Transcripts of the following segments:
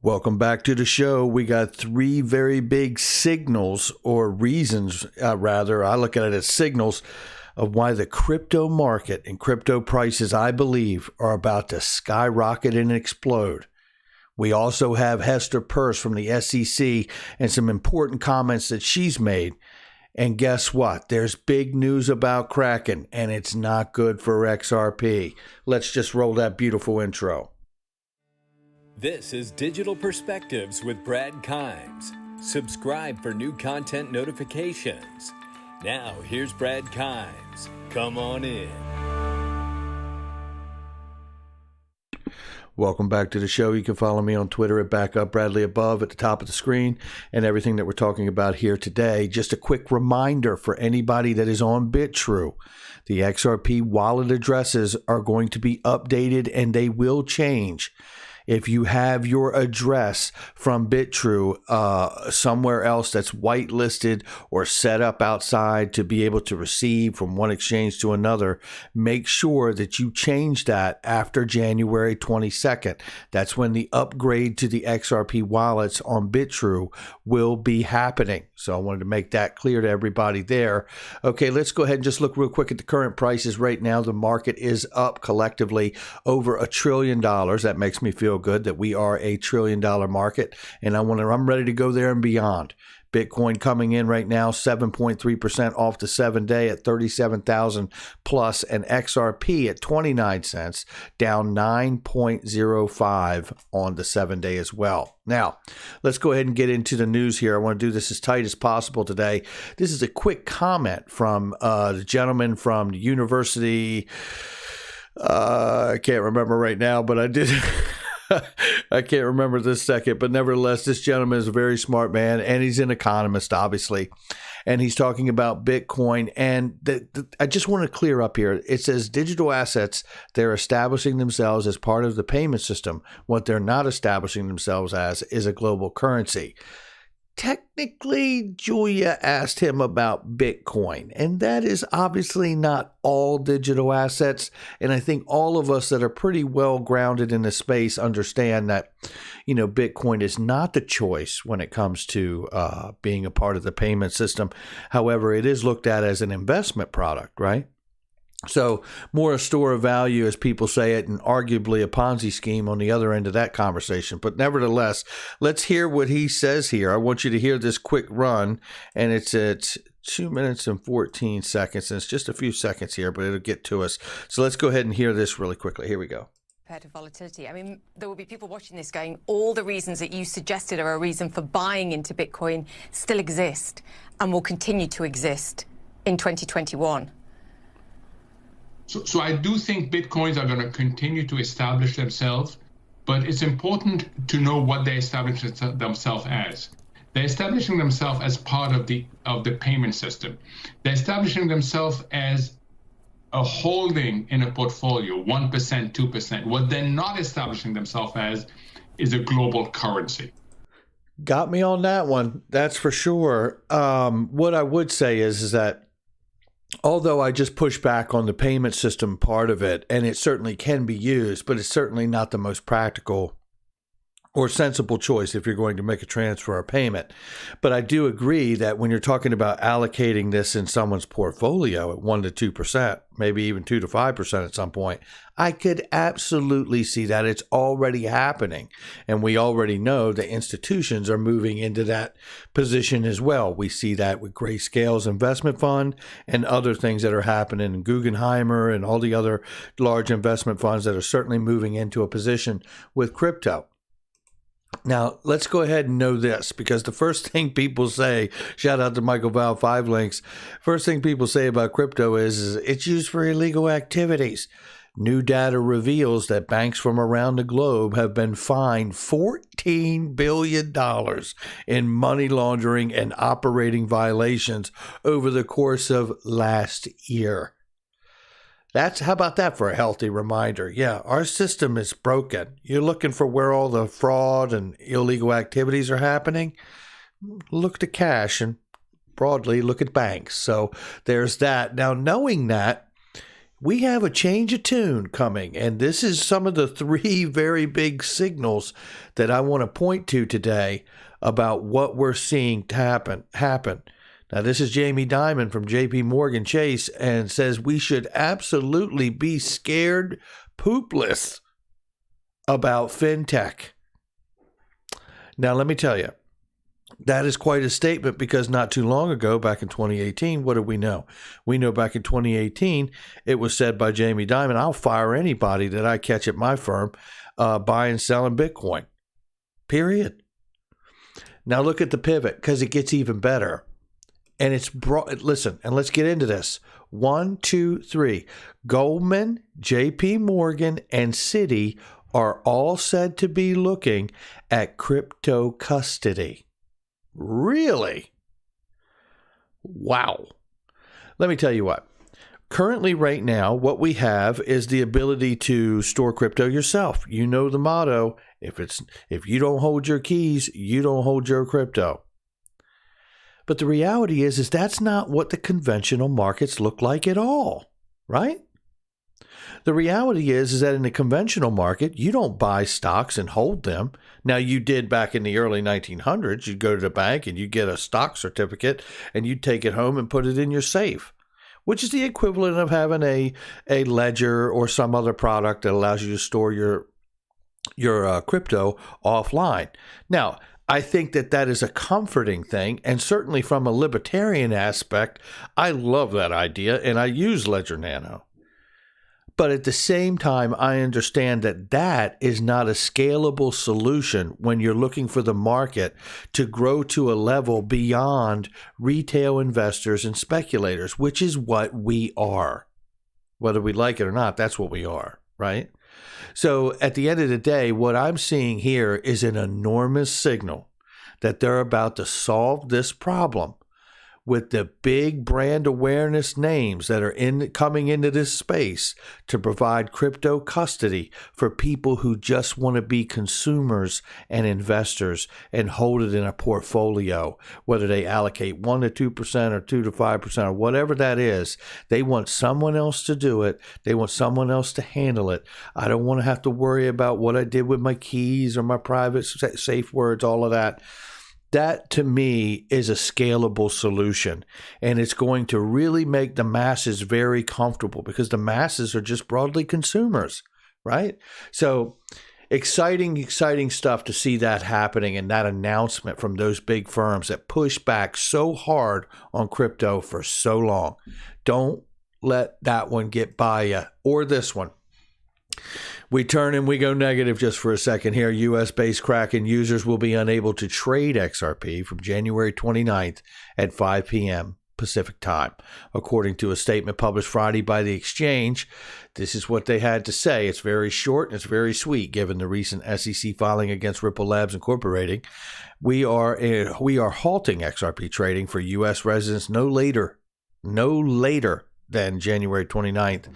Welcome back to the show. We got three very big signals or reasons, rather. I look at it as signals of why the crypto market and crypto prices, I believe, are about to skyrocket and explode. We also have Hester Peirce from the SEC and some important comments that she's made. And guess what? There's big news about Kraken, and it's not good for XRP. Let's just roll that beautiful intro. This is Digital Perspectives with Brad Kimes. Subscribe for new content notifications. Now, here's Brad Kimes. Come on in. Welcome back to the show. You can follow me on Twitter at BackupBradleyAbove at the top of the screen and everything that we're talking about here today. Just a quick reminder for anybody that is on BitTrue. The XRP wallet addresses are going to be updated and they will change. If you have your address from BitTrue somewhere else that's whitelisted or set up outside to be able to receive from one exchange to another, make sure that you change that after January 22nd. That's when the upgrade to the XRP wallets on BitTrue will be happening. So I wanted to make that clear to everybody there. Okay, let's go ahead and just look real quick at the current prices. Right now, the market is up collectively over $1 trillion. That makes me feel good that we are a $1 trillion market, and I'm ready to go there and beyond. Bitcoin coming in right now 7.3% off the 7-day at 37,000 plus, and XRP at 29 cents down 9.05 on the 7-day as well. Now, let's go ahead and get into the news here. I want to do this as tight as possible today. This is a quick comment from the gentleman from the university. I can't remember right now, but I did. I can't remember this second, but nevertheless, this gentleman is a very smart man, and he's an economist, obviously, and he's talking about Bitcoin. And I just want to clear up here. It says digital assets, they're establishing themselves as part of the payment system. What they're not establishing themselves as is a global currency. Technically, Julia asked him about Bitcoin, and that is obviously not all digital assets. And I think all of us that are pretty well grounded in the space understand that, Bitcoin is not the choice when it comes to being a part of the payment system. However, it is looked at as an investment product, right? So more a store of value, as people say it, and arguably a Ponzi scheme on the other end of that conversation. But nevertheless, let's hear what he says here. I want you to hear this quick run, and it's at 2 minutes and 14 seconds. And it's just a few seconds here, but it'll get to us. So let's go ahead and hear this really quickly. Here we go. Compared to volatility. I mean, there will be people watching this going, all the reasons that you suggested are a reason for buying into Bitcoin still exist and will continue to exist in 2021. So I do think Bitcoins are going to continue to establish themselves, but it's important to know what they establish themselves as. They're establishing themselves as part of the payment system. They're establishing themselves as a holding in a portfolio, 1%, 2%. What they're not establishing themselves as is a global currency. Got me on that one. That's for sure. What I would say is that although I just push back on the payment system part of it, and it certainly can be used, but it's certainly not the most practical or sensible choice if you're going to make a transfer or payment. But I do agree that when you're talking about allocating this in someone's portfolio at 1% to 2%, maybe even 2% to 5% at some point, I could absolutely see that. It's already happening. And we already know that institutions are moving into that position as well. We see that with Grayscale's investment fund and other things that are happening in Guggenheimer and all the other large investment funds that are certainly moving into a position with crypto. Now, let's go ahead and know this, because the first thing people say, shout out to Michael Val 5 Links, first thing people say about crypto is it's used for illegal activities. New data reveals that banks from around the globe have been fined $14 billion in money laundering and operating violations over the course of last year. How about that for a healthy reminder? Yeah, our system is broken. You're looking for where all the fraud and illegal activities are happening? Look to cash, and broadly look at banks. So there's that. Now, knowing that, we have a change of tune coming. And this is some of the three very big signals that I want to point to today about what we're seeing happen. Now, this is Jamie Dimon from JP Morgan Chase and says we should absolutely be scared poopless about fintech. Now, let me tell you, that is quite a statement because not too long ago, back in 2018, what do we know? We know back in 2018, it was said by Jamie Dimon, I'll fire anybody that I catch at my firm buying and selling Bitcoin, period. Now look at the pivot because it gets even better. And it's brought, listen, and let's get into this. 1, 2, 3. Goldman, JP Morgan, and Citi are all said to be looking at crypto custody. Really? Wow. Let me tell you what. Currently, right now, what we have is the ability to store crypto yourself. You know the motto, if you don't hold your keys, you don't hold your crypto. But the reality is that's not what the conventional markets look like at all, right? The reality is that in the conventional market, you don't buy stocks and hold them. Now, you did back in the early 1900s. You'd go to the bank and you'd get a stock certificate and you'd take it home and put it in your safe, which is the equivalent of having a ledger or some other product that allows you to store your crypto offline. Now, I think that is a comforting thing, and certainly from a libertarian aspect, I love that idea, and I use Ledger Nano. But at the same time, I understand that is not a scalable solution when you're looking for the market to grow to a level beyond retail investors and speculators, which is what we are. Whether we like it or not, that's what we are, right? So at the end of the day, what I'm seeing here is an enormous signal that they're about to solve this problem with the big brand awareness names that are coming into this space to provide crypto custody for people who just want to be consumers and investors and hold it in a portfolio, whether they allocate 1 to 2% or 2 to 5% or whatever that is. They want someone else to do it. They want someone else to handle it. I don't want to have to worry about what I did with my keys or my private safe words, all of that. That, to me, is a scalable solution, and it's going to really make the masses very comfortable because the masses are just broadly consumers, right? So exciting stuff to see that happening and that announcement from those big firms that push back so hard on crypto for so long. Don't let that one get by you, or this one. We turn and we go negative just for a second here. U.S.-based Kraken users will be unable to trade XRP from January 29th at 5 p.m. Pacific time. According to a statement published Friday by the exchange, this is what they had to say. It's very short and it's very sweet given the recent SEC filing against Ripple Labs Incorporating. We are halting XRP trading for U.S. residents no later than January 29th,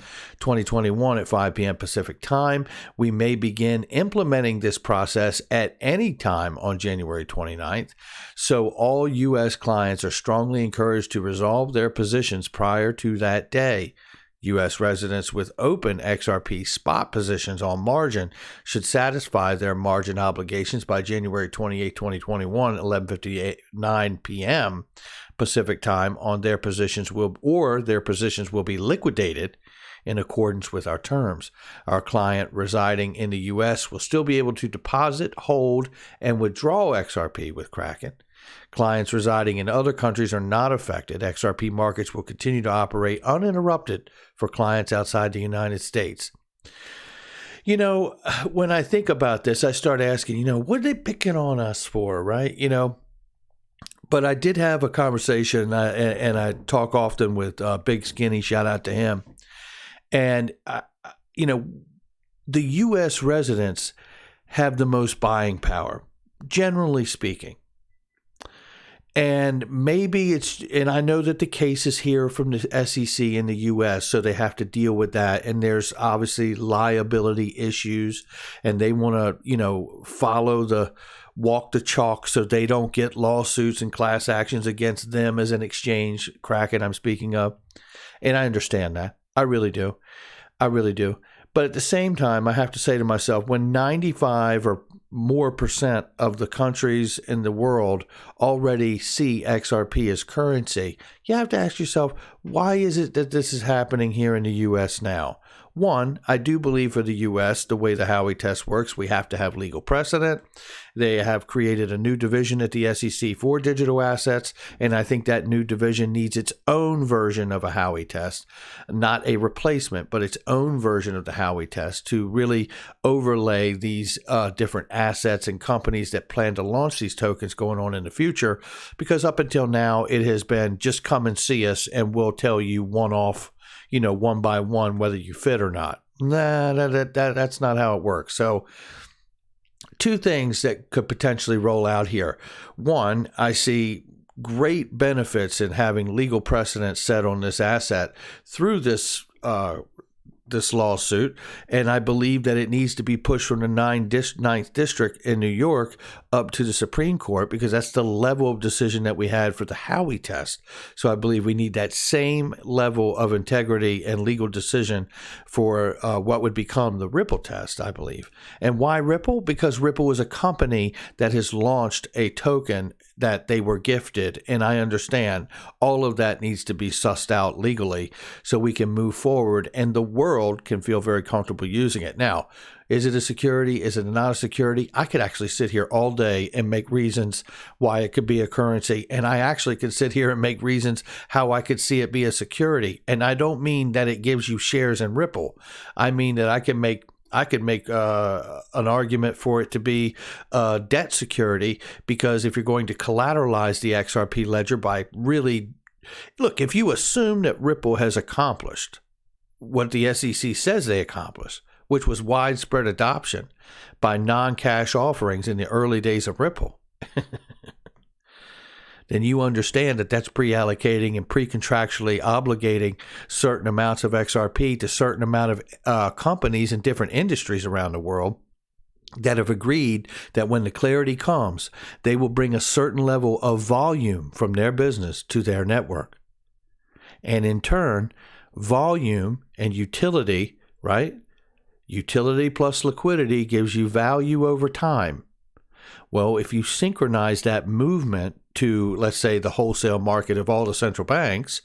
2021 at 5 p.m. Pacific time. We may begin implementing this process at any time on January 29th. So all U.S. clients are strongly encouraged to resolve their positions prior to that day. U.S. residents with open XRP spot positions on margin should satisfy their margin obligations by January 28, 2021, 11:59 p.m. Pacific time on their positions will be liquidated in accordance with our terms. Our client residing in the U.S. will still be able to deposit, hold, and withdraw XRP with Kraken. Clients residing in other countries are not affected. XRP markets will continue to operate uninterrupted for clients outside the United States. You know, when I think about this, I start asking, what are they picking on us for, right? But I did have a conversation, and I talk often with Big Skinny, shout out to him. And, the U.S. residents have the most buying power, generally speaking. And maybe and I know that the case is here from the SEC in the U.S., so they have to deal with that. And there's obviously liability issues, and they want to, walk the chalk so they don't get lawsuits and class actions against them as an exchange, Kraken I'm speaking of. And I understand that. I really do. I really do. But at the same time, I have to say to myself, when 95 or more percent of the countries in the world already see XRP as currency, you have to ask yourself, why is it that this is happening here in the U.S. now? One, I do believe for the U.S., the way the Howey test works, we have to have legal precedent. They have created a new division at the SEC for digital assets, and I think that new division needs its own version of a Howey test, not a replacement, but its own version of the Howey test to really overlay these different assets and companies that plan to launch these tokens going on in the future, because up until now, it has been just come and see us and we'll tell you one-off, one by one, whether you fit or not. Nah, that's not how it works. So two things that could potentially roll out here. One, I see great benefits in having legal precedent set on this asset through this lawsuit, and I believe that it needs to be pushed from the ninth district in New York up to the Supreme Court, because that's the level of decision that we had for the Howey test. So I believe we need that same level of integrity and legal decision for what would become the Ripple test, I believe. And why Ripple? Because Ripple is a company that has launched a token that they were gifted, and I understand all of that needs to be sussed out legally so we can move forward and the world can feel very comfortable using it. Now, is it a security? Is it not a security? I could actually sit here all day and make reasons why it could be a currency, and I actually could sit here and make reasons how I could see it be a security. And I don't mean that it gives you shares in Ripple. I mean that I could make an argument for it to be debt security, because if you're going to collateralize the XRP ledger by really, look, if you assume that Ripple has accomplished what the SEC says they accomplished, which was widespread adoption by non-cash offerings in the early days of Ripple, then you understand that that's pre-allocating and pre-contractually obligating certain amounts of XRP to certain amount of companies in different industries around the world that have agreed that when the clarity comes, they will bring a certain level of volume from their business to their network. And in turn, volume and utility, right? Utility plus liquidity gives you value over time. Well, if you synchronize that movement to, let's say, the wholesale market of all the central banks,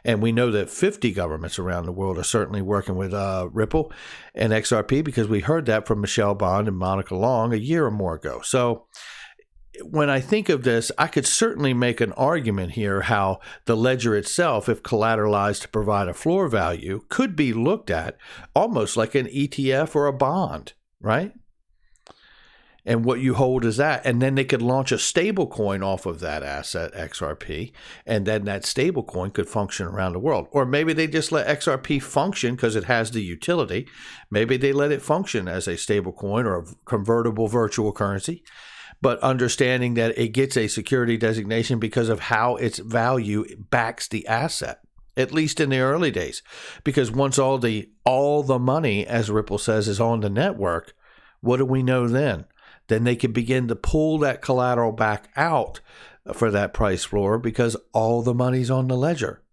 and we know that 50 governments around the world are certainly working with Ripple and XRP, because we heard that from Michelle Bond and Monica Long a year or more ago. So when I think of this, I could certainly make an argument here how the ledger itself, if collateralized to provide a floor value, could be looked at almost like an ETF or a bond, right? And what you hold is that. And then they could launch a stable coin off of that asset, XRP, and then that stable coin could function around the world. Or maybe they just let XRP function because it has the utility. Maybe they let it function as a stable coin or a convertible virtual currency, but understanding that it gets a security designation because of how its value backs the asset, at least in the early days. Because once all the money, as Ripple says, is on the network, what do we know then? Then they can begin to pull that collateral back out for that price floor because all the money's on the ledger.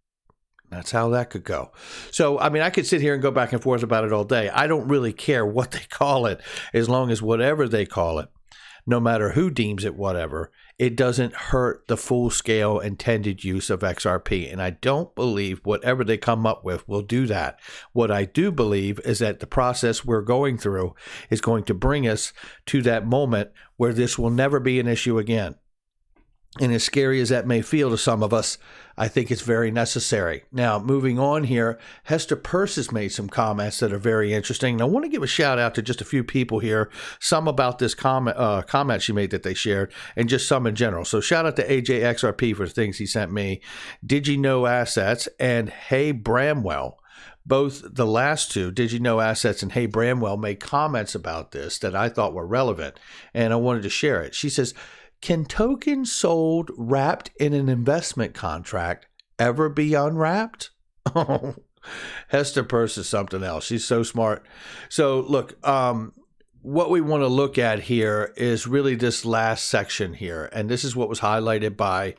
That's how that could go. So, I mean, I could sit here and go back and forth about it all day. I don't really care what they call it, as long as whatever they call it, no matter who deems it whatever, it doesn't hurt the full-scale intended use of XRP. And I don't believe whatever they come up with will do that. What I do believe is that the process we're going through is going to bring us to that moment where this will never be an issue again. And as scary as that may feel to some of us, I think it's very necessary. Now, moving on here, Hester Peirce has made some comments that are very interesting. And I want to give a shout out to just a few people here, some about this comment she made that they shared, and just some in general. So shout out to AJXRP for the things he sent me, DigiKnow Assets, and Hey Bramwell. Both the last two, DigiKnow Assets and Hey Bramwell, made comments about this that I thought were relevant, and I wanted to share it. She says, can tokens sold wrapped in an investment contract ever be unwrapped? Oh, Hester Peirce is something else. She's so smart. So look, what we want to look at here is really this last section here. And this is what was highlighted by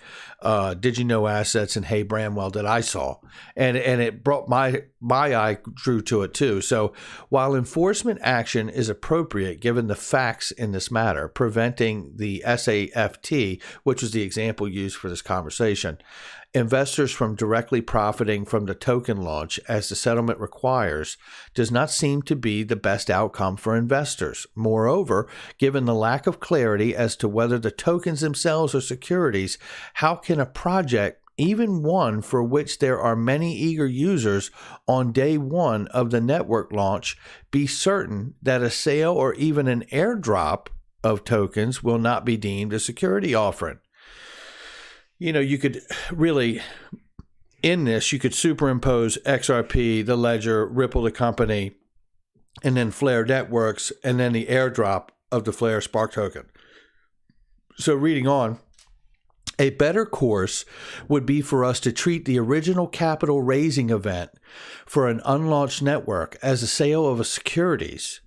Did You Know Assets and Hey Bramwell that I saw. And it brought my eye drew to it too. So while enforcement action is appropriate given the facts in this matter, preventing the SAFT, which was the example used for this conversation, investors from directly profiting from the token launch as the settlement requires does not seem to be the best outcome for investors. Moreover, given the lack of clarity as to whether the tokens themselves are securities, how can a project, even one for which there are many eager users on day one of the network launch, be certain that a sale or even an airdrop of tokens will not be deemed a security offering? You know, you could really, in this, you could superimpose XRP, the ledger, Ripple, the company, and then Flare Networks, and then the airdrop of the Flare Spark token. So reading on, a better course would be for us to treat the original capital raising event for an unlaunched network as a sale of a securities,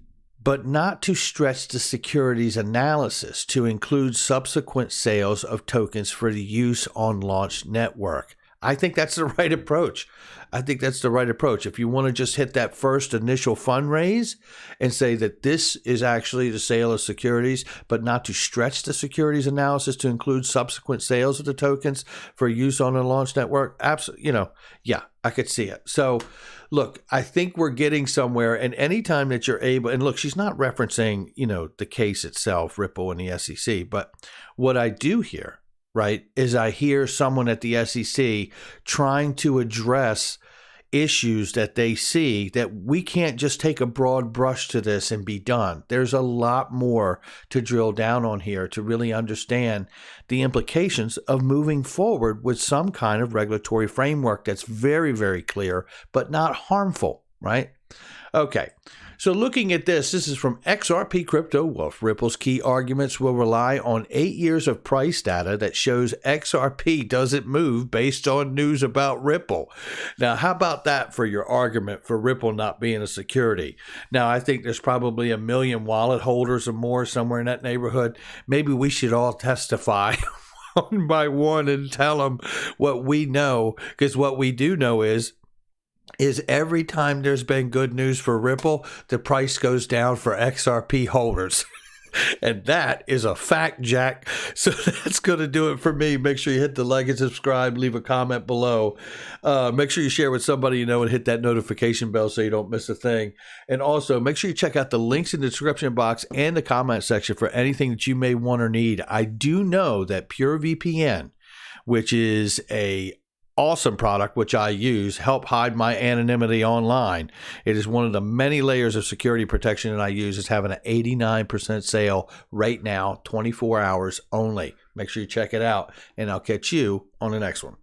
but not to stretch the securities analysis to include subsequent sales of tokens for the use on launched network. I think that's the right approach. If you want to just hit that first initial fundraise and say that this is actually the sale of securities, but not to stretch the securities analysis to include subsequent sales of the tokens for use on a launch network, absolutely, I could see it. So look, I think we're getting somewhere, and anytime that you're able, and look, she's not referencing, the case itself, Ripple and the SEC, but what I do hear, right, is I hear someone at the SEC trying to address issues that they see that we can't just take a broad brush to this and be done. There's a lot more to drill down on here to really understand the implications of moving forward with some kind of regulatory framework that's very, very clear, but not harmful, right? Okay. So looking at this is from XRP Crypto Wolf. Ripple's key arguments will rely on 8 years of price data that shows XRP doesn't move based on news about Ripple. Now, how about that for your argument for Ripple not being a security? Now, I think there's probably 1 million wallet holders or more somewhere in that neighborhood. Maybe we should all testify one by one and tell them what we know, because what we do know is every time there's been good news for Ripple, the price goes down for XRP holders. And that is a fact, Jack. So that's going to do it for me. Make sure you hit the like and subscribe. Leave a comment below. Make sure you share with somebody you know and hit that notification bell so you don't miss a thing. And also, make sure you check out the links in the description box and the comment section for anything that you may want or need. I do know that PureVPN, which is a awesome product which I use, help hide my anonymity online. It is one of the many layers of security protection that I use. It's having an 89% sale right now, 24 hours only. Make sure you check it out, and I'll catch you on the next one.